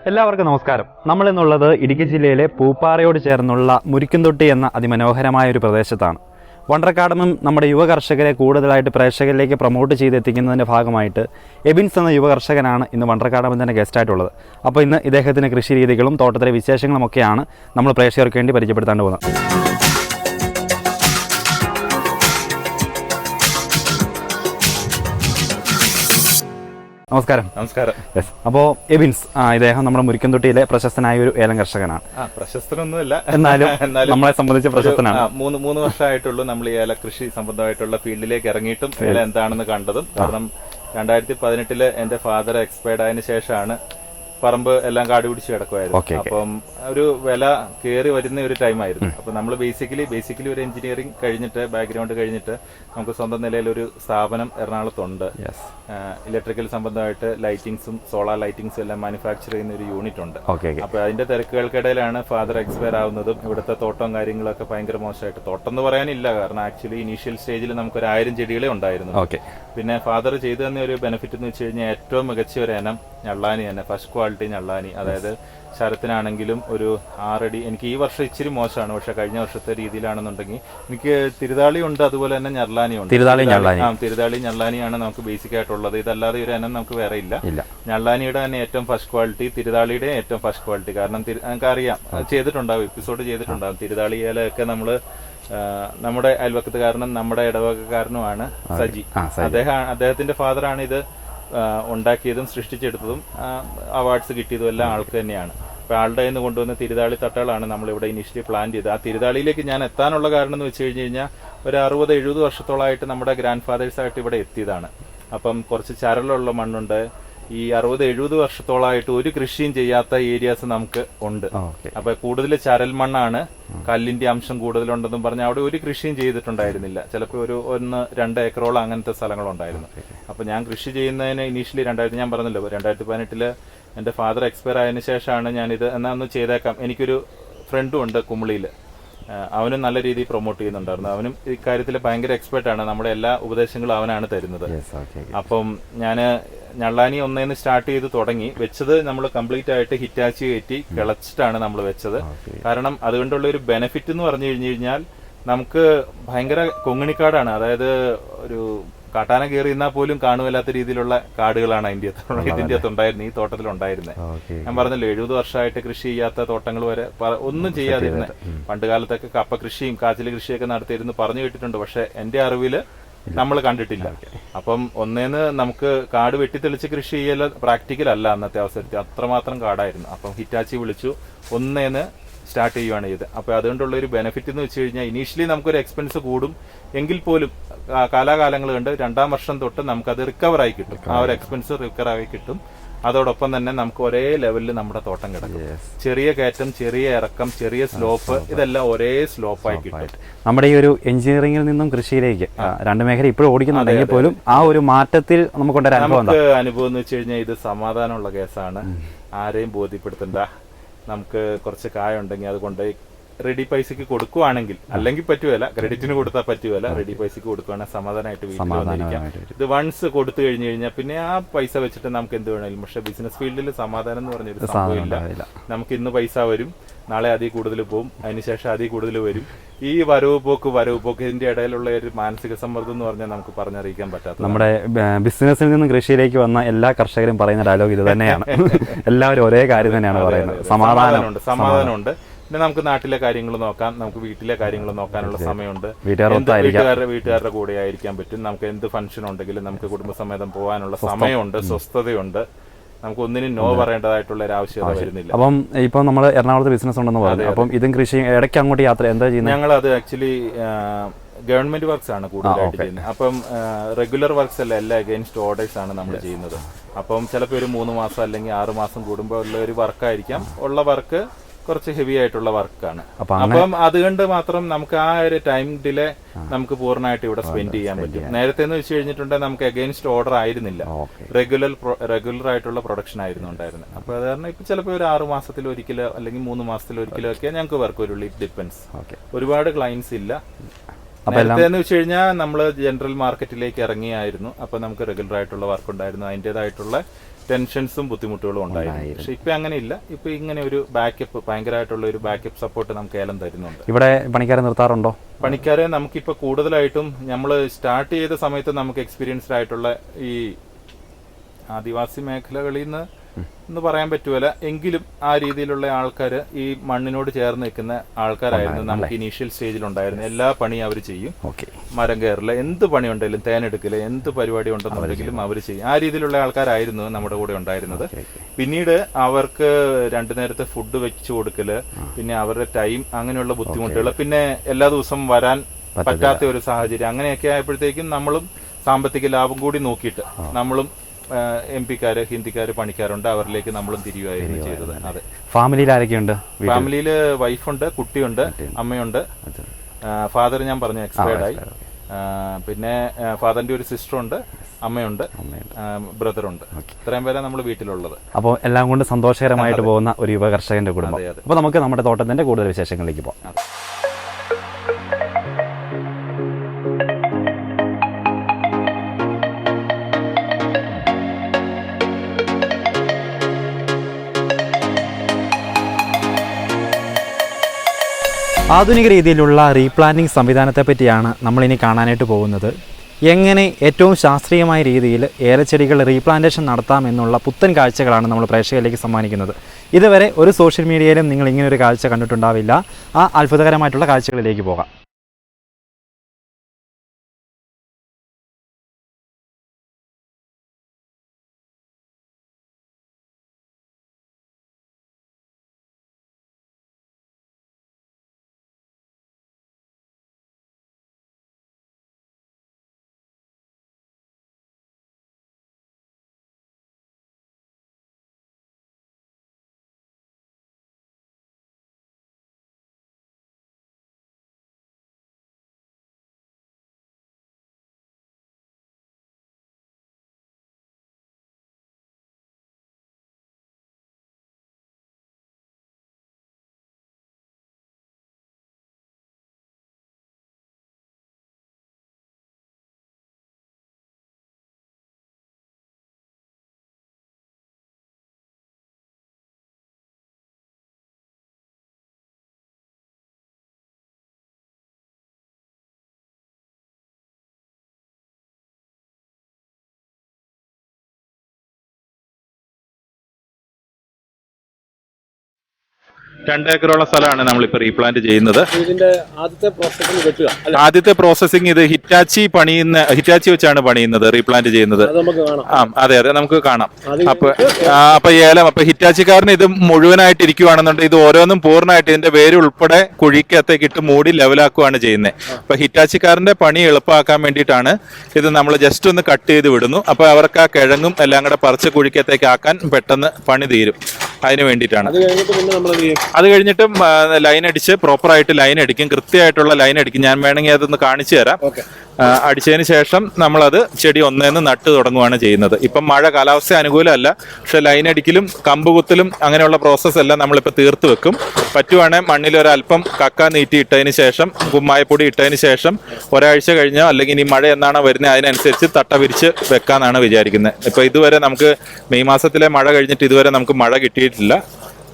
എല്ലാവർക്കും നമസ്കാരം. നമ്മൾ ഇന്നുള്ളത് ഇടുക്കി ജില്ലയിലെ പൂപ്പാറയോട് ചേർന്നുള്ള മുരിക്കുംതൊട്ടി എന്ന അതിമനോഹരമായ ഒരു പ്രദേശത്താണ്. വണ്ടർക്കാടനും നമ്മുടെ യുവ കർഷകരെ കൂടുതലായിട്ട് പ്രേക്ഷകരിലേക്ക് പ്രൊമോട്ട് ചെയ്തെത്തിക്കുന്നതിൻ്റെ ഭാഗമായിട്ട് എബിൻസ് എന്ന യുവ കർഷകനാണ് ഇന്ന് വണ്ടർക്കാടൻ തന്നെ ഗസ്റ്റായിട്ടുള്ളത്. അപ്പോൾ ഇന്ന് ഇദ്ദേഹത്തിൻ്റെ കൃഷി രീതികളും തോട്ടത്തിലെ വിശേഷങ്ങളുമൊക്കെയാണ് നമ്മൾ പ്രേക്ഷകർക്ക് വേണ്ടി പരിചയപ്പെടുത്താൻ പോകുന്നത്. നമസ്കാരം. നമസ്കാരം. യെസ്. അപ്പോൾ എബിൻസ് ഇദ്ദേഹം നമ്മുടെ മുരിക്കുംതൊട്ടിയിലെ പ്രശസ്തനായ ഒരു ഏലം കർഷകനാണ്. പ്രശസ്തനൊന്നുമല്ല, എന്നാലും നമ്മളെ സംബന്ധിച്ച് പ്രശസ്തനാണ്. മൂന്ന് വർഷമായിട്ടുള്ളൂ നമ്മൾ ഈ ഏല കൃഷി സംബന്ധമായിട്ടുള്ള ഫീൽഡിലേക്ക് ഇറങ്ങിയിട്ടും ഏല എന്താണെന്ന് കണ്ടതും. കാരണം 2018 എന്റെ ഫാദർ എക്സ്പയർഡ് ആയതിനു ശേഷമാണ് പറമ്പ് എല്ലാം കാട് പിടിച്ച് കിടക്കുമായിരുന്നു. അപ്പം ഒരു വില കയറി വരുന്ന ഒരു ടൈമായിരുന്നു. അപ്പൊ നമ്മൾ ബേസിക്കലി ഒരു എഞ്ചിനീയറിംഗ് കഴിഞ്ഞിട്ട് ബാക്ക്ഗ്രൗണ്ട് കഴിഞ്ഞിട്ട് നമുക്ക് സ്വന്തം നിലയിൽ ഒരു സ്ഥാപനം എറണാകുളത്തുണ്ട്. ഇലക്ട്രിക്കൽ സംബന്ധമായിട്ട് ലൈറ്റിംഗ്സും സോളാർ ലൈറ്റിംഗ്സും എല്ലാം മാനുഫാക്ചർ ചെയ്യുന്ന ഒരു യൂണിറ്റ് ഉണ്ട്. അപ്പൊ അതിന്റെ തിരക്കുകൾക്കിടയിലാണ് ഫാദർ എക്സ്പയർ ആവുന്നതും. ഇവിടുത്തെ തോട്ടവും കാര്യങ്ങളൊക്കെ ഭയങ്കര മോശമായിട്ട്, തോട്ടം എന്ന് പറയാനില്ല, കാരണം ആക്ച്വലി ഇനീഷ്യൽ സ്റ്റേജിൽ നമുക്ക് 1000 ചെടികളെ ഉണ്ടായിരുന്നു. പിന്നെ ഫാദർ ചെയ്തു തന്നെ ഒരു ബെനിഫിറ്റ് എന്ന് വെച്ച് കഴിഞ്ഞാൽ ഏറ്റവും മികച്ച ഒരു ഇനം ഞള്ളാനി തന്നെ, ഫസ്റ്റ് ക്വാളിറ്റി ഞള്ളാനി. അതായത് ശരത്തിനാണെങ്കിലും ഒരു 6 അടി. എനിക്ക് ഈ വർഷം ഇച്ചിരി മോശമാണ്, പക്ഷെ കഴിഞ്ഞ വർഷത്തെ രീതിയിലാണെന്നുണ്ടെങ്കിൽ എനിക്ക് തിരുതാളി ഉണ്ട്, അതുപോലെ തന്നെ ഞള്ളാനി ഉണ്ട്. തിരുതാളി ഞള്ളാനിയാണ് നമുക്ക് ബേസിക് ആയിട്ടുള്ളത്. ഇതല്ലാതെ ഒരു ഇനം നമുക്ക് വേറെ ഇല്ല. ഞള്ളാനിയുടെ തന്നെ ഏറ്റവും ഫസ്റ്റ് ക്വാളിറ്റി, തിരുതാളിയുടെ ഏറ്റവും ഫസ്റ്റ് ക്വാളിറ്റി. കാരണം നമുക്കറിയാം, ചെയ്തിട്ടുണ്ടാവും, എപ്പിസോഡ് ചെയ്തിട്ടുണ്ടാവും. തിരുതാളി ഏലയൊക്കെ നമ്മള് നമ്മുടെ അയൽവക്കത്തുകാരനും നമ്മുടെ ഇടവകക്കാരനുമാണ് സജി. അദ്ദേഹത്തിന്റെ ഫാദറാണ് ഇത് ഉണ്ടാക്കിയതും സൃഷ്ടിച്ചെടുത്തതും അവാർഡ്സ് കിട്ടിയതും എല്ലാം ആൾക്ക് തന്നെയാണ്. അപ്പൊ ആളുടെ നിന്ന് കൊണ്ടുവന്ന തിരുതാളി തട്ടകളാണ് നമ്മളിവിടെ ഇനീഷ്യലി പ്ലാൻ ചെയ്തത്. ആ തിരുതാളിയിലേക്ക് ഞാൻ എത്താനുള്ള കാരണം എന്ന് വെച്ച് കഴിഞ്ഞ് കഴിഞ്ഞാൽ ഒരു 60-70 വർഷത്തോളമായിട്ട് നമ്മുടെ ഗ്രാൻഡ് ഫാദേഴ്സായിട്ട് ഇവിടെ എത്തിയതാണ്. അപ്പം കുറച്ച് ചരലുള്ള മണ്ണുണ്ട്. ഈ 60-70 വർഷത്തോളമായിട്ട് ഒരു കൃഷിയും ചെയ്യാത്ത ഏരിയാസ് നമുക്ക് ഉണ്ട്. അപ്പൊ കൂടുതൽ ചരൽ മണ്ണാണ്, കല്ലിന്റെ അംശം കൂടുതലുണ്ടെന്നും പറഞ്ഞാൽ അവിടെ ഒരു കൃഷിയും ചെയ്തിട്ടുണ്ടായിരുന്നില്ല. ചിലപ്പോൾ ഒരു 1-2 ഏക്കറോളം അങ്ങനത്തെ സ്ഥലങ്ങളുണ്ടായിരുന്നു. അപ്പൊ ഞാൻ കൃഷി ചെയ്യുന്നതിന് ഇനീഷ്യലി ഞാൻ പറഞ്ഞല്ലോ 2018 എന്റെ ഫാദർ എക്സ്പയർ ആയതിനു ശേഷമാണ് ഞാനിത് എന്നാ ഒന്ന് ചെയ്തേക്കാം. എനിക്കൊരു ഫ്രണ്ടും ഉണ്ട് കുമളിയിൽ, അവനും നല്ല രീതിയിൽ പ്രൊമോട്ട് ചെയ്യുന്നുണ്ടായിരുന്നു. അവനും ഇക്കാര്യത്തിൽ ഭയങ്കര എക്സ്പെർട്ടാണ്. നമ്മുടെ എല്ലാ ഉപദേശങ്ങളും അവനാണ് തരുന്നത്. അപ്പം ഞാന് ഞള്ളാനി ഒന്നേന്ന് സ്റ്റാർട്ട് ചെയ്ത് തുടങ്ങി വെച്ചത് നമ്മൾ കംപ്ലീറ്റ് ആയിട്ട് ഹിറ്റാച്ചി കയറ്റി കിളച്ചിട്ടാണ് നമ്മൾ വെച്ചത്. കാരണം അതുകൊണ്ടുള്ള ഒരു ബെനിഫിറ്റ് എന്ന് പറഞ്ഞു കഴിഞ്ഞു കഴിഞ്ഞാൽ നമുക്ക് ഭയങ്കര കൊങ്ങിണിക്കാടാണ്. അതായത് ഒരു കാട്ടാന കയറി എന്നാൽ പോലും കാണുമില്ലാത്ത രീതിയിലുള്ള കാടുകളാണ് ഇതിന്റെ അകത്ത് ഉണ്ടായിരുന്നത്, ഈ തോട്ടത്തിലുണ്ടായിരുന്നത്. ഞാൻ പറഞ്ഞല്ലോ 70 വർഷമായിട്ട് കൃഷി ചെയ്യാത്ത തോട്ടങ്ങൾ വരെ ഒന്നും ചെയ്യാതിരുന്നത്. പണ്ട് കാലത്തൊക്കെ കപ്പ കൃഷിയും കാച്ചില് കൃഷിയൊക്കെ നടത്തിയിരുന്നു പറഞ്ഞു കേട്ടിട്ടുണ്ട്. പക്ഷെ എന്റെ അറിവില് നമ്മൾ കണ്ടിട്ടില്ല. അപ്പം ഒന്നേന്ന് നമുക്ക് കാട് വെട്ടിത്തെളിച്ച് കൃഷി ചെയ്യൽ പ്രാക്ടിക്കൽ അല്ല അന്നത്തെ അവസരത്തിൽ, അത്രമാത്രം കാടായിരുന്നു. അപ്പം ഹിറ്റാച്ചി വിളിച്ചു ഒന്നേന്ന് സ്റ്റാർട്ട് ചെയ്യുവാണ് ചെയ്ത്. അപ്പൊ അതുകൊണ്ടുള്ള ഒരു ബെനിഫിറ്റ് എന്ന് വെച്ച് കഴിഞ്ഞാൽ ഇനീഷ്യലി നമുക്കൊരു എക്സ്പെൻസ് കൂടും, എങ്കിൽ പോലും കാലാകാലങ്ങൾ കണ്ട് 2ാം വർഷം തൊട്ട് നമുക്കത് റിക്കവറായി കിട്ടും. ആ ഒരു എക്സ്പെൻസ് റിക്കവറായി കിട്ടും. അതോടൊപ്പം തന്നെ നമുക്ക് ഒരേ ലെവലിൽ നമ്മുടെ തോട്ടം കിടക്കും. ചെറിയ കയറ്റം, ചെറിയ ഇറക്കം, ചെറിയ സ്ലോപ്പ്, ഇതെല്ലാം ഒരേ സ്ലോപ്പായി കിട്ടും. നമ്മുടെ ഈ ഒരു എഞ്ചിനീയറിംഗിൽ നിന്നും കൃഷിയിലേക്ക് 2 മേഖല ഇപ്പോഴും ഓടിക്കുന്നുണ്ടെങ്കിൽ പോലും ആ ഒരു മാറ്റത്തിൽ നമുക്ക് അനുഭവം എന്ന് വെച്ച് കഴിഞ്ഞാൽ ഇത് സമാധാനമുള്ള കേസാണ്. ആരെയും ബോധ്യപ്പെടുത്തണ്ട. നമുക്ക് കുറച്ച് കായ ഉണ്ടെങ്കിൽ അതുകൊണ്ട് റെഡി പൈസക്ക് കൊടുക്കുവാണെങ്കിൽ, അല്ലെങ്കിൽ പറ്റുമല്ല, ക്രെഡിറ്റിന് കൊടുത്താൽ പറ്റുമല്ല, റെഡി പൈസക്ക് കൊടുക്കുവാണെങ്കിൽ സമാധാനമായിട്ട് വീട്ടിൽ വന്നിരിക്കാം. ഇത് വൺസ് കൊടുത്തു കഴിഞ്ഞു കഴിഞ്ഞാൽ പിന്നെ ആ പൈസ വെച്ചിട്ട് നമുക്ക് എന്ത് വേണമെങ്കിലും. പക്ഷെ ബിസിനസ് ഫീൽഡിൽ സമാധാനം എന്ന് പറഞ്ഞൊരു സംഭവമില്ല. നമുക്ക് ഇന്ന് പൈസ വരും, നാളെ അതിൽ കൂടുതൽ പോകും, അതിനുശേഷം അതിൽ കൂടുതൽ വരും. ഈ വരവ് പോക്ക് ഇതിന്റെ ഇടയിലുള്ള ഒരു മാനസിക സമ്മർദ്ദം എന്ന് പറഞ്ഞാൽ നമുക്ക് പറഞ്ഞറിയിക്കാൻ പറ്റാത്ത. നമ്മുടെ ബിസിനസ്സിൽ നിന്നും കൃഷിയിലേക്ക് വന്ന എല്ലാ കർഷകരും പറയുന്ന ഡയലോഗ് ഇത് തന്നെയാണ്. എല്ലാവരും ഒരേ കാര്യം തന്നെയാണ് പറയുന്നത്, സമാധാനമുണ്ട്. പിന്നെ നമുക്ക് നാട്ടിലെ കാര്യങ്ങൾ നോക്കാം, നമുക്ക് വീട്ടിലെ കാര്യങ്ങൾ നോക്കാനുള്ള സമയമുണ്ട്. വീട്ടുകാരുടെ കൂടെ ആയിരിക്കാൻ പറ്റും. നമുക്ക് എന്ത് ഫംഗ്ഷൻ ഉണ്ടെങ്കിലും നമുക്ക് കുടുംബസമേതം പോകാനുള്ള സമയമുണ്ട്, സ്വസ്ഥതയുണ്ട്. നമുക്ക് ഒന്നിനും നോ പറയേണ്ടതായിട്ടുള്ള ഒരു ആവശ്യകത വരുന്നില്ല. അപ്പം ഇപ്പൊ നമ്മൾ എറണാകുളത്ത് ബിസിനസ് ഉണ്ടെന്ന് പറഞ്ഞു. അപ്പം ഇതും കൃഷി ഇടയ്ക്ക് അങ്ങോട്ട് യാത്ര എന്താ ചെയ്യുന്നത്? ഞങ്ങൾ അത് ആക്ച്വലി ഗവൺമെന്റ് വർക്ക്സ് ആണ് കൂടുതലായിട്ട് ചെയ്യുന്നത്. അപ്പം റെഗുലർ വർക്ക്സ് അല്ല, എല്ലാം അഗെയിൻസ്റ്റ് ഓർഡേഴ്സ് ആണ് നമ്മൾ ചെയ്യുന്നത്. അപ്പം ചിലപ്പോൾ ഒരു 3 മാസം അല്ലെങ്കിൽ 6 മാസം കൂടുമ്പോൾ ഉള്ള ഒരു വർക്കായിരിക്കാം. ഉള്ള വർക്ക് കുറച്ച് ഹെവി ആയിട്ടുള്ള വർക്കാണ്. അപ്പം അതുകൊണ്ട് മാത്രം നമുക്ക് ആ ഒരു ടൈം ഡിലേ നമുക്ക് പൂർണ്ണമായിട്ട് ഇവിടെ സ്പെൻഡ് ചെയ്യാൻ പറ്റും. നേരത്തെ എന്ന് വെച്ച് കഴിഞ്ഞിട്ടുണ്ടെങ്കിൽ നമുക്ക് അഗെയിൻസ്റ്റ് ഓർഡർ ആയിരുന്നില്ല, റെഗുലർ ആയിട്ടുള്ള പ്രൊഡക്ഷൻ ആയിരുന്നു ഉണ്ടായിരുന്നത്. അപ്പൊ അത് കാരണം ഇപ്പൊ ചിലപ്പോൾ ഒരു 6 മാസത്തിലൊരിക്കലോ അല്ലെങ്കിൽ 3 മാസത്തിലൊരിക്കലോ ഒക്കെ ഞങ്ങൾക്ക് വർക്ക് വരുള്ളൂ. It depends. ഒരുപാട് ക്ലയൻസ് ഇല്ല. നേരത്തെ എന്ന് വെച്ച് കഴിഞ്ഞാൽ നമ്മള് ജനറൽ മാർക്കറ്റിലേക്ക് ഇറങ്ങിയായിരുന്നു. അപ്പൊ നമുക്ക് റെഗുലർ ആയിട്ടുള്ള വർക്ക് ഉണ്ടായിരുന്നു. അതിന്റേതായിട്ടുള്ള ടെൻഷൻസും ബുദ്ധിമുട്ടുകളും ഉണ്ടായിരുന്നു. പക്ഷെ ഇപ്പൊ അങ്ങനെ ഇല്ല. ഇപ്പൊ ഇങ്ങനെ ഒരു ബാക്കപ്പ്, ഭയങ്കരമായിട്ടുള്ള ഒരു ബാക്കപ്പ് സപ്പോർട്ട് നമുക്ക് ഏലം തരുന്നുണ്ട്. ഇവിടെ പണിക്കാരെ നിർത്താറുണ്ടോ? പണിക്കാരെ നമുക്കിപ്പോ കൂടുതലായിട്ടും നമ്മൾ സ്റ്റാർട്ട് ചെയ്ത സമയത്ത് നമുക്ക് എക്സ്പീരിയൻസ്ഡ് ആയിട്ടുള്ള ഈ ആദിവാസി മേഖലകളിൽ നിന്ന് എന്ന് പറയാൻ പറ്റുമല്ല, എങ്കിലും ആ രീതിയിലുള്ള ആൾക്കാർ, ഈ മണ്ണിനോട് ചേർന്ന് നിൽക്കുന്ന ആൾക്കാരായിരുന്നു നമുക്ക് ഇനീഷ്യൽ സ്റ്റേജിൽ ഉണ്ടായിരുന്നു. എല്ലാ പണിയും അവർ ചെയ്യും. മരം കയറില്ല, എന്ത് പണിയുണ്ടെങ്കിലും, തേനെടുക്കല്, എന്ത് പരിപാടി ഉണ്ടെന്നുണ്ടെങ്കിലും അവർ ചെയ്യും. ആ രീതിയിലുള്ള ആൾക്കാരായിരുന്നു നമ്മുടെ കൂടെ ഉണ്ടായിരുന്നത്. പിന്നീട് അവർക്ക് 2 നേരത്തെ ഫുഡ് വെച്ചു കൊടുക്കല്, പിന്നെ അവരുടെ ടൈം, അങ്ങനെയുള്ള ബുദ്ധിമുട്ടുകൾ, പിന്നെ എല്ലാ ദിവസവും വരാൻ പറ്റാത്ത ഒരു സാഹചര്യം, അങ്ങനെയൊക്കെ ആയപ്പോഴത്തേക്കും നമ്മളും സാമ്പത്തിക ലാഭം കൂടി നോക്കിയിട്ട് നമ്മളും MP-ക്കാര്, ഹിന്ദിക്കാര് പണിക്കാരുണ്ട്, അവരിലേക്ക് നമ്മളും തിരിയുകയായിരുന്നു ചെയ്തത്. അതെ. ഫാമിലിയിൽ ആരൊക്കെയുണ്ട്? ഫാമിലിയില് വൈഫുണ്ട്, കുട്ടിയുണ്ട്, അമ്മയുണ്ട്. ഫാദർ ഞാൻ പറഞ്ഞു എക്സ്പയർഡ് ആയി. പിന്നെ ഫാദറിന്റെ ഒരു സിസ്റ്ററുണ്ട്, അമ്മയുണ്ട്, ബ്രദറുണ്ട്. ഇത്രയും പേരെ നമ്മൾ വീട്ടിലുള്ളത്. അപ്പോൾ എല്ലാം കൊണ്ട് സന്തോഷകരമായിട്ട് പോകുന്ന ഒരു യുവ കർഷകന്റെ കുടുംബം. അപ്പോൾ നമുക്ക് നമ്മുടെ തോട്ടത്തിന്റെ കൂടുതൽ വിശേഷങ്ങളിലേക്ക് പോകാം. ആധുനിക രീതിയിലുള്ള റീപ്ലാന്റിംഗ് സംവിധാനത്തെ പറ്റിയാണ് നമ്മളിനി കാണാനായിട്ട് പോകുന്നത്. എങ്ങനെ ഏറ്റവും ശാസ്ത്രീയമായ രീതിയിൽ ഏലച്ചെടികൾ റീപ്ലാന്റേഷൻ നടത്താമെന്നുള്ള പുത്തൻ കാഴ്ചകളാണ് നമ്മൾ പ്രേക്ഷകരിലേക്ക് സമ്മാനിക്കുന്നത്. ഇതുവരെ ഒരു സോഷ്യൽ മീഡിയയിലും നിങ്ങൾ ഇങ്ങനൊരു കാഴ്ച കണ്ടിട്ടുണ്ടാവില്ല. ആ അത്ഭുതകരമായിട്ടുള്ള കാഴ്ചകളിലേക്ക് പോകാം. രണ്ട് ഏക്കറോളം സ്ഥലമാണ് നമ്മളിപ്പോൾ റീപ്ലാന്റ് ചെയ്യുന്നത്. ഇതിന്റെ ആദ്യത്തെ പ്രോസസ്സിംഗ് ഇത് ഹിറ്റാച്ചി വെച്ചാണ് പണിയുന്നത്, റീപ്ലാന്റ് ചെയ്യുന്നത്. അതെ അതെ, നമുക്ക് കാണാം. അപ്പൊ ഏലം, അപ്പൊ ഹിറ്റാച്ചിക്കാരന് ഇത് മുഴുവനായിട്ട് ഇരിക്കുവാണെന്നുണ്ടെങ്കിൽ ഇത് ഓരോന്നും പൂർണ്ണമായിട്ട് ഇതിന്റെ വേര് ഉൾപ്പെടെ കുഴിക്കകത്തേക്ക് ഇട്ട് മൂടി ലെവലാക്കുകയാണ് ചെയ്യുന്നത്. അപ്പൊ ഹിറ്റാച്ചിക്കാരന്റെ പണി എളുപ്പമാക്കാൻ വേണ്ടിയിട്ടാണ് ഇത് നമ്മൾ ജസ്റ്റ് ഒന്ന് കട്ട് ചെയ്ത് വിടുന്നു. അപ്പൊ അവർക്ക് ആ കിഴങ്ങും എല്ലാം കൂടെ പറിച്ച് കുഴിക്കകത്തേക്ക് ആക്കാൻ പെട്ടെന്ന് പണി തീരും. അതിന് വേണ്ടിയിട്ടാണ്. അത് കഴിഞ്ഞിട്ടും ലൈൻ അടിച്ച് പ്രോപ്പറായിട്ട് ലൈൻ അടിക്കും, കൃത്യമായിട്ടുള്ള ലൈൻ അടിക്കും. ഞാൻ വേണമെങ്കിൽ അതൊന്ന് കാണിച്ചു തരാം. അടിച്ചതിന് ശേഷം നമ്മളത് ചെടി ഒന്നേന്ന് നട്ട് തുടങ്ങുകയാണ് ചെയ്യുന്നത്. ഇപ്പം മഴ കാലാവസ്ഥ അനുകൂലമല്ല, പക്ഷെ ലൈൻ അടിക്കലും കമ്പുകുത്തലും അങ്ങനെയുള്ള പ്രോസസ്സ് എല്ലാം നമ്മളിപ്പോൾ തീർത്ത് വെക്കും. പറ്റുവാണെങ്കിൽ മണ്ണിൽ ഒരല്പം കക്ക നീറ്റി ഇട്ടതിന് ശേഷം, കുമ്മായപ്പൊടി ഇട്ടതിന് ശേഷം ഒരാഴ്ച കഴിഞ്ഞോ അല്ലെങ്കിൽ ഇനി മഴ എന്നാണോ വരുന്നത് അതിനനുസരിച്ച് തട്ട വിരിച്ച് വെക്കാന്നാണ് വിചാരിക്കുന്നത്. ഇപ്പൊ ഇതുവരെ നമുക്ക് മെയ് മാസത്തിലെ മഴ കഴിഞ്ഞിട്ട് ഇതുവരെ നമുക്ക് മഴ കിട്ടിയിട്ടില്ല.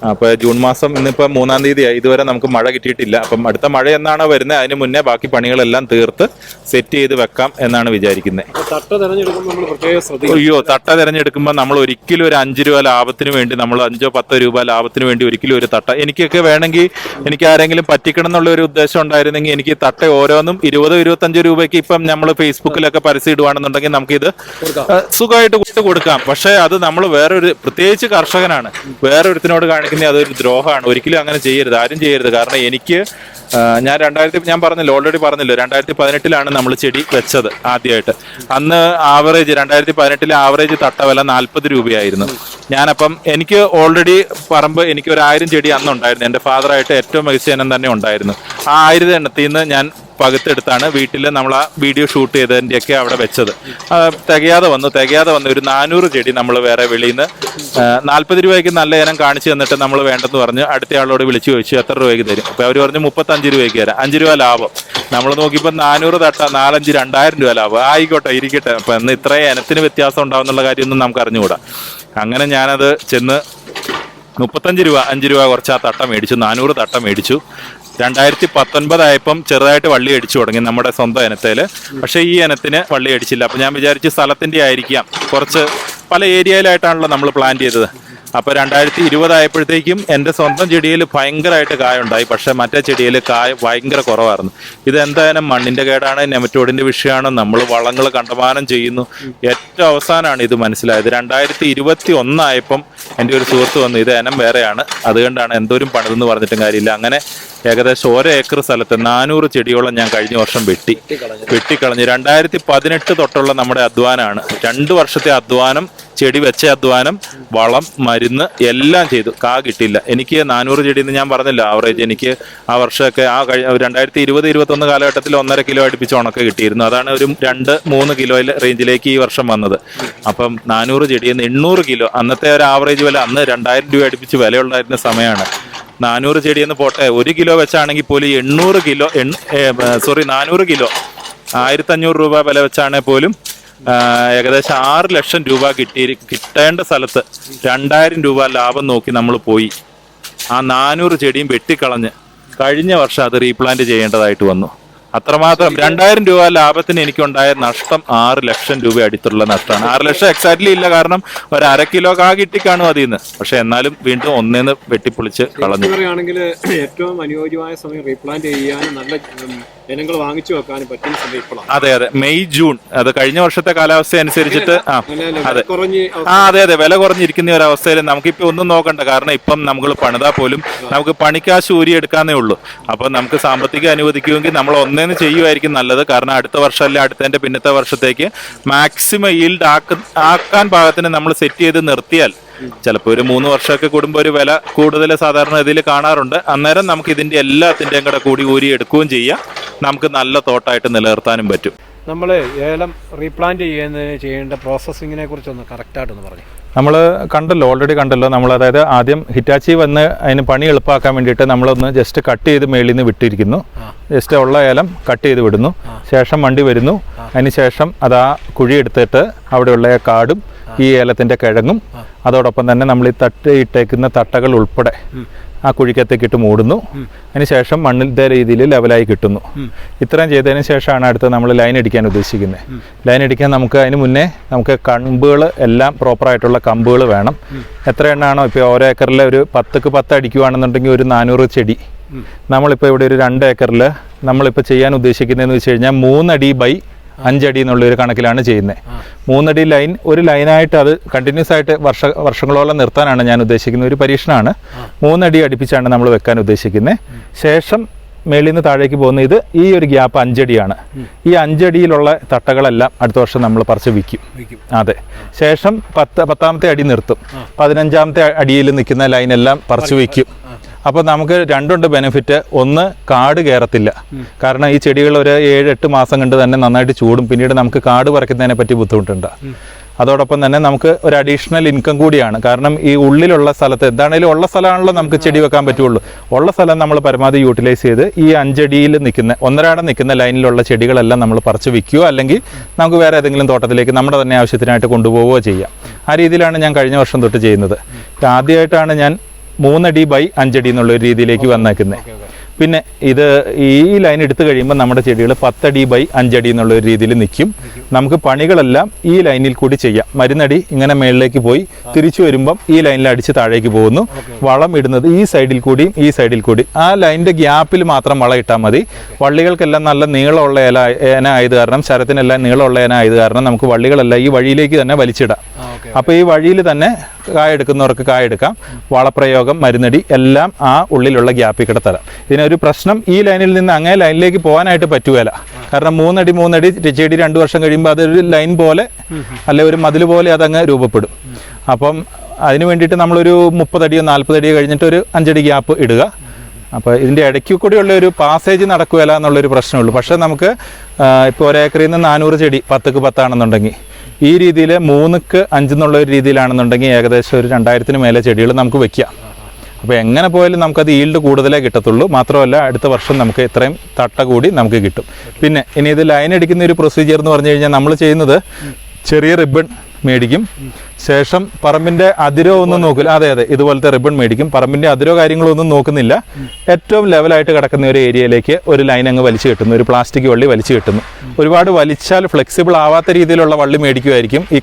അപ്പൊ ജൂൺ മാസം ഇന്നിപ്പോ 3-ാം തീയതിയായി, ഇതുവരെ നമുക്ക് മഴ കിട്ടിയിട്ടില്ല. അപ്പം അടുത്ത മഴ എന്നാണോ വരുന്നത് അതിന് മുന്നേ ബാക്കി പണികളെല്ലാം തീർത്ത് സെറ്റ് ചെയ്ത് വെക്കാം എന്നാണ് വിചാരിക്കുന്നത്. അയ്യോ, തട്ട തിരഞ്ഞെടുക്കുമ്പോൾ നമ്മൾ ഒരിക്കലും ഒരു 5 രൂപ ലാഭത്തിന് വേണ്ടി, നമ്മൾ 5-10 രൂപ ലാഭത്തിന് വേണ്ടി ഒരിക്കലും ഒരു തട്ട, എനിക്കൊക്കെ വേണമെങ്കിൽ എനിക്ക് ആരെങ്കിലും പറ്റിക്കണം എന്നുള്ള ഒരു ഉദ്ദേശം ഉണ്ടായിരുന്നെങ്കിൽ എനിക്ക് തട്ട ഓരോന്നും 20-25 രൂപയ്ക്ക് ഇപ്പം നമ്മൾ ഫേസ്ബുക്കിലൊക്കെ പരസ്യം ഇടുവാണെന്നുണ്ടെങ്കിൽ നമുക്കിത് സുഖമായിട്ട് കൊടുക്കാം. പക്ഷെ അത് നമ്മൾ വേറൊരു, പ്രത്യേകിച്ച് കർഷകനാണ്, വേറൊരുത്തിനോട് അതൊരു ദ്രോഹമാണ്. ഒരിക്കലും അങ്ങനെ ചെയ്യരുത്, ആരും ചെയ്യരുത്. കാരണം എനിക്ക് ഞാൻ പറഞ്ഞല്ലോ, ഓൾറെഡി പറഞ്ഞല്ലോ, 2018 നമ്മൾ ചെടി വെച്ചത് ആദ്യമായിട്ട്. അന്ന് ആവറേജ് 2018 ആവറേജ് തട്ട വില 40 രൂപയായിരുന്നു. ഞാനപ്പം എനിക്ക് ഓൾറെഡി പറമ്പ്, എനിക്ക് ഒരു 1000 ചെടി അന്നുണ്ടായിരുന്നു. എൻ്റെ ഫാദറായിട്ട് ഏറ്റവും മികച്ച ഇനം തന്നെ ഉണ്ടായിരുന്നു. ആ 1000 എണ്ണത്തിൽ നിന്ന് ഞാൻ പകുത്തെടുത്താണ് വീട്ടിൽ നമ്മൾ ആ വീഡിയോ ഷൂട്ട് ചെയ്തതിൻ്റെയൊക്കെ അവിടെ വെച്ചത്. തികയാതെ വന്നു ഒരു 400 ചെടി നമ്മൾ വേറെ വെളിയിൽ നിന്ന് 40 രൂപയ്ക്ക് നല്ല ഇനം കാണിച്ചു തന്നിട്ട് നമ്മൾ വേണ്ടെന്ന് പറഞ്ഞ് അടുത്ത ആളോട് വിളിച്ചു ചോദിച്ചു എത്ര രൂപയ്ക്ക് തരും. അപ്പോൾ അവർ പറഞ്ഞു 35 രൂപയ്ക്ക് തരാം, 5 രൂപ ലാഭം. നമ്മൾ നോക്കിയപ്പോൾ 400 തട്ട 4-5 2000 രൂപ ലാഭം. ആയിക്കോട്ടെ ഇരിക്കട്ടെ, അപ്പം ഇന്ന് ഇത്രയും ഇനത്തിന് വ്യത്യാസം ഉണ്ടാവുന്നുള്ള കാര്യമൊന്നും നമുക്ക് അറിഞ്ഞുകൂടാ. അങ്ങനെ ഞാനത് ചെന്ന് 35 രൂപ 5 രൂപ കുറച്ച് ആ തട്ട മേടിച്ചു, 400 തട്ട മേടിച്ചു. 2019 ആയപ്പം ചെറുതായിട്ട് വള്ളി അടിച്ചു തുടങ്ങി നമ്മുടെ സ്വന്തം ഇനത്തിൽ. പക്ഷേ ഈ ഇനത്തിന് വള്ളി അടിച്ചില്ല. അപ്പം ഞാൻ വിചാരിച്ചു സ്ഥലത്തിൻ്റെ ആയിരിക്കാം, കുറച്ച് പല ഏരിയയിലായിട്ടാണല്ലോ നമ്മൾ പ്ലാൻ ചെയ്തത്. അപ്പോൾ 2020 ആയപ്പോഴത്തേക്കും എൻ്റെ സ്വന്തം ചെടിയിൽ ഭയങ്കരമായിട്ട് കായ ഉണ്ടായി, പക്ഷേ മറ്റേ ചെടിയിൽ കായ ഭയങ്കര കുറവായിരുന്നു. ഇതെന്തായാലും മണ്ണിൻ്റെ കേടാണ്, നെമറ്റോഡിൻ്റെ വിഷയമാണ്, നമ്മൾ വളങ്ങൾ കണ്ടമാനം ചെയ്യുന്നു. ഏറ്റവും അവസാനമാണ് ഇത് മനസ്സിലായത്. 2021 ആയപ്പം എൻ്റെ ഒരു സുഹൃത്ത് വന്നു, ഇത് ഇനം വേറെയാണ്, അതുകൊണ്ടാണ് എന്തോരം പണിതെന്ന് പറഞ്ഞിട്ടും കാര്യമില്ല. അങ്ങനെ ഏകദേശം 1 ഏക്കർ സ്ഥലത്ത് 400 ചെടിയോളം ഞാൻ കഴിഞ്ഞ വർഷം വെട്ടിക്കളഞ്ഞു. 2018 തൊട്ടുള്ള നമ്മുടെ അധ്വാനമാണ്. 2 വർഷത്തെ അധ്വാനം, ചെടി വെച്ച അധ്വാനം, വളം, മരുന്ന് എല്ലാം ചെയ്തു. കിട്ടിയില്ല. എനിക്ക് 400 ചെടിയെന്ന് ഞാൻ പറഞ്ഞില്ല, ആവറേജ് എനിക്ക് ആ വർഷമൊക്കെ 2020-21 കാലഘട്ടത്തിൽ 1.5 കിലോ അടുപ്പിച്ച് ഉണക്ക കിട്ടിയിരുന്നു. അതാണ് ഒരു 2-3 കിലോ റേഞ്ചിലേക്ക് ഈ വർഷം വന്നത്. അപ്പം 400 ചെടിയെന്ന് 800 കിലോ, അന്നത്തെ ഒരു ആവറേജ് വില, അന്ന് 2000 രൂപ അടുപ്പിച്ച് വിലയുണ്ടായിരുന്ന സമയമാണ്. 400 ചെടിയെന്ന് പോട്ടെ, 1 കിലോ വെച്ചാണെങ്കിൽ പോലും 400 കിലോ 1500 രൂപ വില വെച്ചാണെങ്കിൽ പോലും ഏകദേശം 6 ലക്ഷം രൂപ കിട്ടേണ്ട സ്ഥലത്ത് 2000 രൂപ ലാഭം നോക്കി നമ്മൾ പോയി. ആ 400 ചെടിയും വെട്ടിക്കളഞ്ഞ് കഴിഞ്ഞ വർഷം അത് റീപ്ലാന്റ് ചെയ്യേണ്ടതായിട്ട് വന്നു. അത്രമാത്രം 2000 രൂപ ലാഭത്തിന് എനിക്കുണ്ടായ നഷ്ടം 6 ലക്ഷം രൂപ അടുത്തുള്ള നഷ്ടമാണ്. 6 ലക്ഷം എക്സാക്ട്ലി ഇല്ല, കാരണം ഒരു 1/2 കിലോ കിട്ടിക്കാണും അതിൽ നിന്ന്. പക്ഷെ എന്നാലും വീണ്ടും ഒന്നേന്ന് വെട്ടിപ്പൊളിച്ച് കളഞ്ഞു. ഏറ്റവും അനുയോജ്യമായ സമയം റീപ്ലാന്റ് ചെയ്യാനും നല്ല ഇനങ്ങൾ വാങ്ങിച്ചു വെക്കാനും പറ്റുന്ന സമയം ഇപ്പോഴാണ്. അതെ, മെയ് ജൂൺ. അത് കഴിഞ്ഞ വർഷത്തെ കാലാവസ്ഥ അനുസരിച്ചിട്ട് അതെ വില കുറഞ്ഞിരിക്കുന്ന ഒരു അവസ്ഥയിൽ നമുക്കിപ്പോ ഒന്നും നോക്കണ്ട. കാരണം ഇപ്പം നമ്മൾ പണിതാൽ പോലും നമുക്ക് പണിക്കാശ് ഊരിയെടുക്കാന്നേ ഉള്ളൂ. അപ്പൊ നമുക്ക് സാമ്പത്തികം അനുവദിക്കുമെങ്കിൽ നമ്മൾ ഒന്നേന്ന് ചെയ്യുമായിരിക്കും നല്ലത്. കാരണം അടുത്ത വർഷം അല്ലെ അടുത്തതിന്റെ പിന്നത്തെ വർഷത്തേക്ക് മാക്സിമം ഈൽഡ് ആക്കാൻ പാകത്തിന് നമ്മൾ സെറ്റ് ചെയ്ത് നിർത്തിയാൽ ചിലപ്പോൾ ഒരു 3 വർഷമൊക്കെ കൂടുമ്പോൾ ഒരു വില കൂടുതൽ സാധാരണ ഇതിൽ കാണാറുണ്ട്. അന്നേരം നമുക്ക് ഇതിന്റെ എല്ലാത്തിൻ്റെയും കൂടെ കൂടി ഊരി എടുക്കുകയും ചെയ്യാം, നമുക്ക് നല്ല തോട്ടായിട്ട് നിലനിർത്താനും പറ്റും. നമ്മൾ ഏലം റീപ്ലാന്റ് ചെയ്യേണ്ട പ്രോസസ്സിങ്ങിനെ കുറിച്ചൊന്ന് കറക്റ്റായിട്ടൊന്ന് പറഞ്ഞു. നമ്മൾ ഓൾറെഡി കണ്ടല്ലോ. നമ്മൾ അതായത് ആദ്യം ഹിറ്റാച്ചി വന്ന് അതിന് പണി എളുപ്പമാക്കാൻ വേണ്ടിയിട്ട് നമ്മളൊന്ന് ജസ്റ്റ് കട്ട് ചെയ്ത് മേളിൽ നിന്ന് വിട്ടിരിക്കുന്നു. ജസ്റ്റ് ഉള്ള ഏലം കട്ട് ചെയ്ത് വിടുന്നു. ശേഷം വണ്ടി വരുന്നു. അതിന് ശേഷം അത് ആ കുഴി എടുത്തിട്ട് അവിടെയുള്ള കാടും ഈ ഏലത്തിൻ്റെ കിഴങ്ങും അതോടൊപ്പം തന്നെ നമ്മൾ ഈ ഇട്ടേക്കുന്ന തട്ടകൾ ഉൾപ്പെടെ ആ കുഴിക്കത്തേക്ക് ഇട്ട് മൂടുന്നു. അതിനുശേഷം മണ്ണിൻ്റെ രീതിയിൽ ലെവലായി കിട്ടുന്നു. ഇത്രയും ചെയ്തതിന് ശേഷമാണ് അടുത്ത് നമ്മൾ ലൈൻ അടിക്കാൻ ഉദ്ദേശിക്കുന്നത്. ലൈൻ അടിക്കാൻ നമുക്ക് അതിന് മുന്നേ നമുക്ക് കമ്പുകൾ എല്ലാം പ്രോപ്പറായിട്ടുള്ള കമ്പുകൾ വേണം. എത്ര എണ്ണാണോ ഇപ്പോൾ ഓരോ ഏക്കറിൽ ഒരു 10ക്ക് 10 അടിക്കുകയാണെന്നുണ്ടെങ്കിൽ ഒരു 400 ചെടി. നമ്മളിപ്പോൾ ഇവിടെ ഒരു 2 ഏക്കറിൽ നമ്മളിപ്പോൾ ചെയ്യാൻ ഉദ്ദേശിക്കുന്നതെന്ന് വെച്ച് കഴിഞ്ഞാൽ 3 അടി ബൈ 5 അടി എന്നുള്ളൊരു കണക്കിലാണ് ചെയ്യുന്നത്. 3 അടി ലൈൻ ഒരു ലൈനായിട്ട് അത് കണ്ടിന്യൂസ് ആയിട്ട് വർഷങ്ങളോളം നിർത്താനാണ് ഞാൻ ഉദ്ദേശിക്കുന്നത്. ഒരു പരീക്ഷണമാണ്. 3 അടി അടുപ്പിച്ചാണ് നമ്മൾ വെക്കാൻ ഉദ്ദേശിക്കുന്നത്. ശേഷം മേളിൽ നിന്ന് താഴേക്ക് പോകുന്ന ഈ ഒരു ഗ്യാപ്പ് 5 അടിയാണ്. ഈ 5 അടിയിലുള്ള തട്ടകളെല്ലാം അടുത്ത വർഷം നമ്മൾ പറിച്ച് വിൽക്കും. അതെ, ശേഷം 10ാമത്തെ അടി നിർത്തും. 15ാമത്തെ അടിയിൽ നിൽക്കുന്ന ലൈനെല്ലാം പറിച്ച് വിൽക്കും. അപ്പോൾ നമുക്ക് രണ്ടുണ്ട് ബെനിഫിറ്റ്. ഒന്ന്, കാട് കയറത്തില്ല. കാരണം ഈ ചെടികൾ ഒരു 7-8 മാസം കൊണ്ട് തന്നെ നന്നായിട്ട് ചൂടും. പിന്നീട് നമുക്ക് കാട് പറിക്കുന്നതിനെ പറ്റി ബുദ്ധിമുട്ടുണ്ട്. അതോടൊപ്പം തന്നെ നമുക്ക് ഒരു അഡീഷണൽ ഇൻകം കൂടിയാണ്. കാരണം ഈ ഉള്ളിലുള്ള സ്ഥലത്ത് എന്താണേലും ഉള്ള സ്ഥലമാണല്ലോ നമുക്ക് ചെടി വെക്കാൻ പറ്റുള്ളൂ. ഉള്ള സ്ഥലം നമ്മൾ പരമാവധി യൂട്ടിലൈസ് ചെയ്ത് ഈ 5 അടിയിൽ നിൽക്കുന്ന 1.5 അടി നിൽക്കുന്ന ലൈനിലുള്ള ചെടികളെല്ലാം നമ്മൾ പറിച്ച് വിൽക്കുകയോ അല്ലെങ്കിൽ നമുക്ക് വേറെ ഏതെങ്കിലും തോട്ടത്തിലേക്ക് നമ്മുടെ തന്നെ ആവശ്യത്തിനായിട്ട് കൊണ്ടുപോവുകയോ ചെയ്യാം. ആ രീതിയിലാണ് ഞാൻ കഴിഞ്ഞ വർഷം തൊട്ട് ചെയ്യുന്നത്. ആദ്യമായിട്ടാണ് ഞാൻ 3 അടി ബൈ 5 അടി എന്നുള്ളൊരു രീതിയിലേക്ക് വന്നേക്കുന്നത്. പിന്നെ ഇത് ഈ ലൈൻ എടുത്തു കഴിയുമ്പോൾ നമ്മുടെ ചെടികൾ 10 അടി ബൈ 5 അടി എന്നുള്ളൊരു രീതിയിൽ നിൽക്കും. നമുക്ക് പണികളെല്ലാം ഈ ലൈനിൽ കൂടി ചെയ്യാം. മരുന്നടി ഇങ്ങനെ മേളിലേക്ക് പോയി തിരിച്ചു വരുമ്പം ഈ ലൈനിൽ അടിച്ച് താഴേക്ക് പോകുന്നു. വളം ഇടുന്നത് ഈ സൈഡിൽ കൂടിയും ഈ സൈഡിൽ കൂടി ആ ലൈനിൻ്റെ ഗ്യാപ്പിൽ മാത്രം വളം ഇട്ടാൽ മതി. വള്ളികൾക്കെല്ലാം നല്ല നീളമുള്ള ഇന ആയത് കാരണം, ശരത്തിനെല്ലാം നീളമുള്ള ഇന ആയത് കാരണം നമുക്ക് വള്ളികളെല്ലാം ഈ വഴിയിലേക്ക് തന്നെ വലിച്ചിടാം. അപ്പോൾ ഈ വഴിയിൽ തന്നെ കായ എടുക്കുന്നവർക്ക് കായ എടുക്കാം. വളപ്രയോഗം, മരുന്നടി എല്ലാം ആ ഉള്ളിലുള്ള ഗ്യാപ്പിൽ കൂടെ തരാം. ഇതിനൊരു പ്രശ്നം, ഈ ലൈനിൽ നിന്ന് അങ്ങേ ലൈനിലേക്ക് പോകാനായിട്ട് പറ്റുകയില്ല. കാരണം 3 അടി ചെടി 2 വർഷം കഴിയുമ്പോൾ അതൊരു ലൈൻ പോലെ അല്ലെ ഒരു മതിൽ പോലെ അതങ്ങ് രൂപപ്പെടും. അപ്പം അതിന് വേണ്ടിയിട്ട് നമ്മളൊരു 30 അടിയോ 40 അടിയോ കഴിഞ്ഞിട്ട് ഒരു 5 അടി ഗ്യാപ്പ് ഇടുക. അപ്പോൾ ഇതിൻ്റെ ഇടയ്ക്ക് കൂടിയുള്ള ഒരു പാസേജ് നടക്കുകയില്ല എന്നുള്ളൊരു പ്രശ്നമുള്ളൂ. പക്ഷേ നമുക്ക് ഇപ്പോൾ ഒരേക്കറിൽ നിന്ന് 400 ചെടി 10ക്ക് 10 ആണെന്നുണ്ടെങ്കിൽ ഈ രീതിയിൽ 3ക്ക് 5 എന്നുള്ള ഒരു രീതിയിലാണെന്നുണ്ടെങ്കിൽ ഏകദേശം ഒരു 2000-ന് മേലെ ചെടികൾ നമുക്ക് വെക്കാം. അപ്പോൾ എങ്ങനെ പോയാലും നമുക്കത് ഈൽഡ് കൂടുതലേ കിട്ടത്തുള്ളൂ. മാത്രമല്ല അടുത്ത വർഷം നമുക്ക് ഇത്രയും തട്ട കൂടി നമുക്ക് കിട്ടും. പിന്നെ ഇനി ഇത് ലൈൻ അടിക്കുന്ന ഒരു പ്രൊസീജിയർ എന്ന് പറഞ്ഞു കഴിഞ്ഞാൽ നമ്മൾ ചെയ്യുന്നത് ചെറിയ റിബൺ മേടിക്കും. ശേഷം പറമ്പിൻ്റെ അതിരോ ഒന്നും നോക്കില്ല. അതെ ഇതുപോലത്തെ റിബൺ മേടിക്കും. പറമ്പിൻ്റെ അതിരോ കാര്യങ്ങളോ ഒന്നും നോക്കുന്നില്ല. ഏറ്റവും ലെവലായിട്ട് കിടക്കുന്ന ഒരു ഏരിയയിലേക്ക് ഒരു ലൈൻ അങ്ങ് വലിച്ചു കെട്ടുന്നു. ഒരു പ്ലാസ്റ്റിക് വള്ളി വലിച്ചു കെട്ടുന്നു. ഒരുപാട് വലിച്ചാൽ ഫ്ലെക്സിബിൾ ആവാത്ത രീതിയിലുള്ള വള്ളി മേടിക്കുമായിരിക്കും. ഈ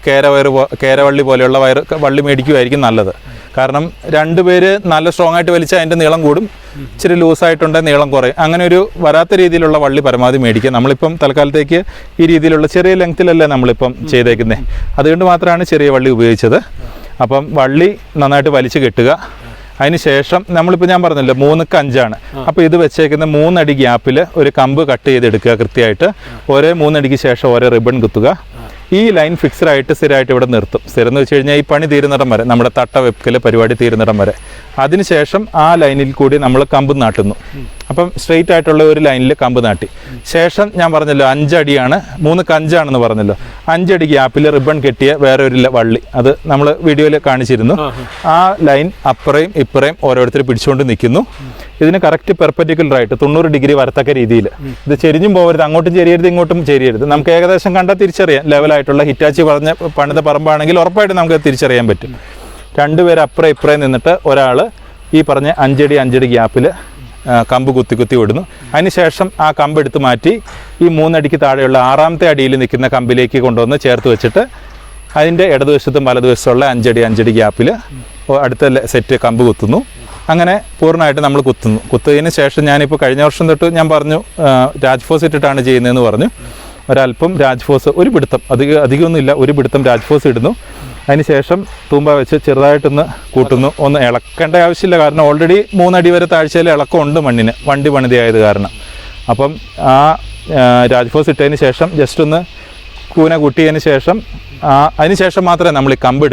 കേരവള്ളി പോലെയുള്ള വള്ളി മേടിക്കുമായിരിക്കും നല്ലത്. കാരണം രണ്ടുപേര് നല്ല സ്ട്രോങ് ആയിട്ട് വലിച്ചാൽ അതിൻ്റെ നീളം കൂടും, ഇച്ചിരി ലൂസായിട്ടുണ്ടെങ്കിൽ നീളം കുറയും. അങ്ങനെ ഒരു വരാത്ത രീതിയിലുള്ള വള്ളി പരമാവധി മേടിക്കുക. നമ്മളിപ്പം തൽക്കാലത്തേക്ക് ഈ രീതിയിലുള്ള ചെറിയ ലെങ്ത്തിലല്ലേ നമ്മളിപ്പം ചെയ്തേക്കുന്നത്. അതുകൊണ്ട് മാത്രമാണ് ചെറിയ വള്ളി ഉപയോഗിച്ചത്. അപ്പം വള്ളി നന്നായിട്ട് വലിച്ചു കെട്ടുക. അതിന് ശേഷം നമ്മളിപ്പോൾ ഞാൻ പറഞ്ഞല്ലോ 3-5 അപ്പോൾ ഇത് വെച്ചേക്കുന്ന 3 അടി ഗ്യാപ്പിൽ ഒരു കമ്പ് കട്ട് ചെയ്തെടുക്കുക കൃത്യമായിട്ട്. ഓരോ 3 അടിക്ക് ശേഷം ഓരോ റിബൺ കുത്തുക. ഈ ലൈൻ ഫിക്സ്ഡ് ആയിട്ട് സ്ഥിരമായിട്ട് ഇവിടെ നിർത്തും. സ്ഥിരം എന്ന് വെച്ച് കഴിഞ്ഞാൽ ഈ പണി തീരുന്നിടം വരെ, നമ്മുടെ തട്ട വെക്കൽ പരിപാടി തീരുന്നിടം വരെ. അതിനുശേഷം ആ ലൈനിൽ കൂടി നമ്മൾ കമ്പ് നാട്ടുന്നു. അപ്പം സ്ട്രെയിറ്റ് ആയിട്ടുള്ള ഒരു ലൈനിൽ കമ്പ് നാട്ടി ശേഷം ഞാൻ പറഞ്ഞല്ലോ 5 അടിയാണ്, 3-5 പറഞ്ഞല്ലോ. 5 അടി ഗ്യാപ്പിൽ റിബൺ കെട്ടിയ വേറെ ഒരു വള്ളി, അത് നമ്മൾ വീഡിയോയിൽ കാണിച്ചിരുന്നു. ആ ലൈൻ അപ്പുറയും ഇപ്പുറയും ഓരോരുത്തർ പിടിച്ചുകൊണ്ട് നിൽക്കുന്നു. ഇതിന് കറക്റ്റ് പെർപെൻഡിക്കുലർ ആയിട്ട് 90 ഡിഗ്രി വരത്തക്ക രീതിയിൽ. ഇത് ചെരിഞ്ഞും പോകരുത്, അങ്ങോട്ടും ചെരിയരുത് ഇങ്ങോട്ടും ചെരിയരുത്. നമുക്ക് ഏകദേശം കണ്ടാൽ തിരിച്ചറിയാം. ലെവലായിട്ടുള്ള ഹിറ്റാച്ചി പണിത പറമ്പാണെങ്കിൽ ഉറപ്പായിട്ട് നമുക്ക് തിരിച്ചറിയാൻ പറ്റും. രണ്ടുപേർ അപ്പുറം ഇപ്പുറം നിന്നിട്ട് ഒരാൾ ഈ പറഞ്ഞ 5 അടി ഗ്യാപ്പിൽ കമ്പ് കുത്തി വിടുന്നു. അതിനുശേഷം ആ കമ്പ് എടുത്ത് മാറ്റി ഈ 3 അടിക്ക് താഴെയുള്ള 6ാമത്തെ അടിയിൽ നിൽക്കുന്ന കമ്പിലേക്ക് കൊണ്ടുവന്ന് ചേർത്ത് വെച്ചിട്ട് അതിൻ്റെ ഇടതുവശത്തും വലതുവശത്തുള്ള 5 അടി ഗ്യാപ്പിൽ അടുത്ത സെറ്റ് കമ്പ് കുത്തുന്നു. അങ്ങനെ പൂർണ്ണമായിട്ട് നമ്മൾ കുത്തതിന് ശേഷം ഞാനിപ്പോൾ കഴിഞ്ഞ വർഷം തൊട്ട് ഞാൻ പറഞ്ഞു രാജ്ഫോസ് ഇട്ടിട്ടാണ് ചെയ്യുന്നതെന്ന് പറഞ്ഞു. ഒരല്പം രാജ്ഫോസ്, ഒരു പിടുത്തം, അധികമൊന്നുമില്ല, ഒരു പിടുത്തം രാജ്ഫോസ് ഇടുന്നു. അതിനുശേഷം തൂമ്പ വെച്ച് ചെറുതായിട്ടൊന്ന് കൂട്ടുന്നു. ഒന്ന് ഇളക്കേണ്ട ആവശ്യമില്ല, കാരണം ഓൾറെഡി 3 അടി വരെ താഴ്ചയിൽ ഇളക്കമുണ്ട് മണ്ണിന്, വണ്ടി പണിതയായത് കാരണം. അപ്പം ആ രാജ്ഫോസ് ഇട്ടതിന് ശേഷം ജസ്റ്റ് ഒന്ന് കൂന കൂട്ടിയതിന് ശേഷം അതിനുശേഷം മാത്രമേ നമ്മൾ ഈ കമ്പ്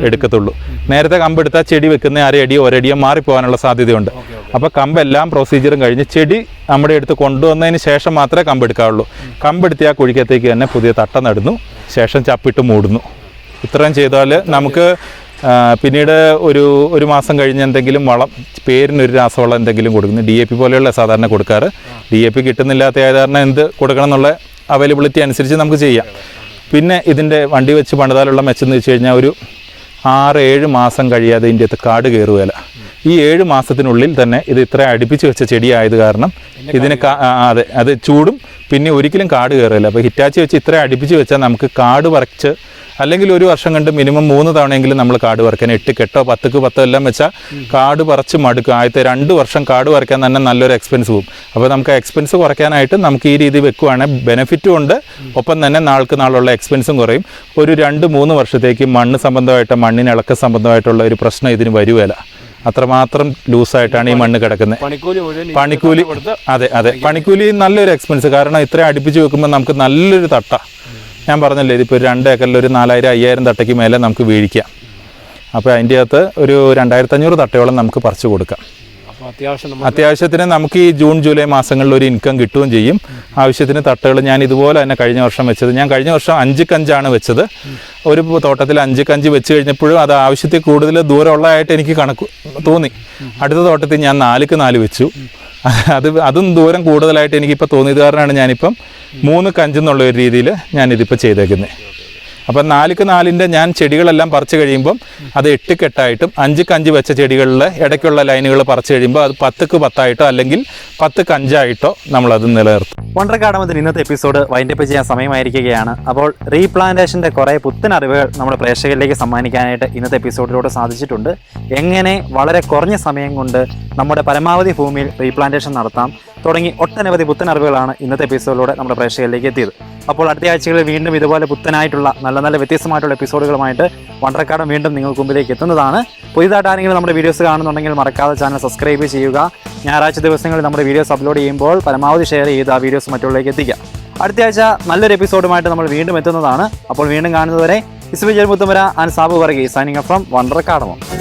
എടുക്കത്തുള്ളൂ. നേരത്തെ കമ്പ് എടുത്താൽ ചെടി വെക്കുന്ന 1/2 അടിയോ 1 അടിയോ മാറിപ്പോകാനുള്ള സാധ്യതയുണ്ട്. അപ്പോൾ കമ്പെല്ലാം പ്രൊസീജിയറും കഴിഞ്ഞ് ചെടി നമ്മുടെ അടുത്ത് കൊണ്ടുവന്നതിന് ശേഷം മാത്രമേ കമ്പ് എടുക്കാവുള്ളൂ. കമ്പെടുത്ത് ആ കുഴിക്കത്തേക്ക് തന്നെ പുതിയ തട്ട നടുന്നു. ശേഷം ചപ്പിട്ട് മൂടുന്നു. ഇത്രയും ചെയ്താൽ നമുക്ക് പിന്നീട് ഒരു മാസം കഴിഞ്ഞ് എന്തെങ്കിലും വളം, പേരിനൊരു രാസവളം എന്തെങ്കിലും കൊടുക്കുന്നു. DAP പോലെയുള്ള സാധാരണ കൊടുക്കാറ്. DAP കിട്ടുന്നില്ലാത്ത കാരണം എന്ത് കൊടുക്കണം എന്നുള്ള അവൈലബിലിറ്റി അനുസരിച്ച് നമുക്ക് ചെയ്യാം. പിന്നെ ഇതിൻ്റെ വണ്ടി വെച്ച് പണിതാലുള്ള മെച്ചെന്ന് വെച്ച് കഴിഞ്ഞാൽ ഒരു 6-7 മാസം കഴിയാതെ ഇതിൻ്റെ അകത്ത് കാട് കയറുകയില്ല. ഈ 7 മാസത്തിനുള്ളിൽ തന്നെ ഇത് ഇത്ര അടുപ്പിച്ച് വെച്ച ചെടിയായത് കാരണം ഇതിന് അത് ചൂടും പിന്നെ ഒരിക്കലും കാട് കയറില്ല. അപ്പോൾ ഹിറ്റാച്ചി വെച്ച് ഇത്ര അടുപ്പിച്ച് വെച്ചാൽ നമുക്ക് കാട് പറിച്ച്, അല്ലെങ്കിൽ ഒരു വർഷം കണ്ട് മിനിമം 3 തവണയെങ്കിലും നമ്മൾ കാട് പറിക്കാൻ 8 കെട്ടോ 10 10 എല്ലാം വെച്ചാൽ കാട് പറിച്ച് മടുക്കും. ആദ്യത്തെ 2 വർഷം കാട് പറിക്കാൻ തന്നെ നല്ലൊരു എക്സ്പെൻസ് പോകും. അപ്പോൾ നമുക്ക് എക്സ്പെൻസ് കുറയ്ക്കാനായിട്ട് നമുക്ക് ഈ രീതി വെക്കുവാണെങ്കിൽ ബെനിഫിറ്റും ഉണ്ട്, ഒപ്പം തന്നെ നാളുള്ള എക്സ്പെൻസും കുറയും. ഒരു 2-3 വർഷത്തേക്ക് മണ്ണിന് ഇളക്ക സംബന്ധമായിട്ടുള്ള ഒരു പ്രശ്നം ഇതിന് വരുകയില്ല. അത്രമാത്രം ലൂസായിട്ടാണ് ഈ മണ്ണ് കിടക്കുന്നത്. പണിക്കൂലി പണിക്കൂലി നല്ലൊരു എക്സ്പെൻസ്. കാരണം ഇത്രയും അടുപ്പിച്ച് വെക്കുമ്പോൾ നമുക്ക് നല്ലൊരു തട്ട, ഞാൻ പറഞ്ഞല്ലേ ഇതിപ്പോൾ 2 ഏക്കറിൽ ഒരു 4000-5000 തട്ടയ്ക്ക് മേലെ നമുക്ക് വീഴിക്കാം. അപ്പോൾ അതിൻ്റെ അകത്ത് ഒരു 2500 തട്ടയോളം നമുക്ക് പറിച്ചു കൊടുക്കാം. അത്യാവശ്യത്തിന് നമുക്ക് ഈ ജൂൺ ജൂലൈ മാസങ്ങളിൽ ഒരു ഇൻകം കിട്ടുകയും ചെയ്യും. ആവശ്യത്തിന് തട്ടകൾ ഞാൻ ഇതുപോലെ തന്നെ കഴിഞ്ഞ വർഷം വെച്ചത്. ഞാൻ കഴിഞ്ഞ വർഷം 5-5 വെച്ചത്. ഒരു തോട്ടത്തിൽ 5-5 വെച്ച് കഴിഞ്ഞപ്പോഴും അത് ആവശ്യത്തിൽ കൂടുതൽ ദൂരമുള്ളതായിട്ട് എനിക്ക് കണക്ക് തോന്നി. അടുത്ത തോട്ടത്തിൽ ഞാൻ 4-4 വെച്ചു. അതും ദൂരം കൂടുതലായിട്ട് എനിക്കിപ്പോൾ തോന്നിയത് കാരണമാണ് ഞാനിപ്പം 3-5 എന്നുള്ള ഒരു രീതിയിൽ ഞാനിതിപ്പോൾ ചെയ്തേക്കുന്നത്. അപ്പം 4-4 ഞാൻ ചെടികളെല്ലാം പറിച്ച് കഴിയുമ്പം അത് 8 കെട്ടായിട്ടും 5-5 വെച്ച ചെടികളിൽ ഇടയ്ക്കുള്ള ലൈനുകൾ പറിച്ച് കഴിയുമ്പോൾ അത് 10-10 അല്ലെങ്കിൽ 10-5 നമ്മളത് നിലനിർത്തും. വണ്ടർ ഗാർഡൻ ഇന്നത്തെ എപ്പിസോഡ് വൈൻഡപ്പ് ചെയ്യാൻ സമയമായിരിക്കുകയാണ്. അപ്പോൾ റീപ്ലാന്റേഷൻ്റെ കുറേ പുത്തൻ അറിവുകൾ നമ്മുടെ പ്രേക്ഷകരിലേക്ക് സമ്മാനിക്കാനായിട്ട് ഇന്നത്തെ എപ്പിസോഡിലൂടെ സാധിച്ചിട്ടുണ്ട്. എങ്ങനെ വളരെ കുറഞ്ഞ സമയം കൊണ്ട് നമ്മുടെ പരമാവധി ഭൂമിയിൽ റീപ്ലാന്റേഷൻ നടത്താം തുടങ്ങി ഒട്ടനവധി പുത്തൻ അറിവുകളാണ് ഇന്നത്തെ എപ്പിസോഡിലൂടെ നമ്മുടെ പ്രേക്ഷകരിലേക്ക് എത്തിയത്. അപ്പോൾ അടുത്ത ആഴ്ചകളിൽ വീണ്ടും ഇതുപോലെ പുത്തനായിട്ടുള്ള നല്ല വ്യത്യസ്തമായിട്ടുള്ള എപ്പിസോഡുകളുമായിട്ട് വണ്ടർ ഗാർഡൻ വീണ്ടും നിങ്ങൾക്ക് മുമ്പിലേക്ക് എത്തുന്നതാണ്. പുതിയതായിട്ട് ആരെങ്കിലും നമ്മുടെ വീഡിയോസ് കാണുന്നുണ്ടെങ്കിൽ മറക്കാതെ ചാനൽ സബ്സ്ക്രൈബ് ചെയ്യുക. ഞായറാഴ്ച ദിവസങ്ങളിൽ നമ്മുടെ വീഡിയോസ് അപ്ലോഡ് ചെയ്യുമ്പോൾ പരമാവധി ഷെയർ ചെയ്ത് ആ വീഡിയോസ് മറ്റുള്ളവരിലേക്ക് എത്തിക്കുക. അടുത്ത ആഴ്ച നല്ലൊരു എപ്പിസോഡുമായിട്ട് നമ്മൾ വീണ്ടും എത്തുന്നതാണ്. അപ്പോൾ വീണ്ടും കാണുന്നതുവരെ ഇസ്ബി ജൽമുത്തുമര and Sabu Varghese signing from Wonder garden.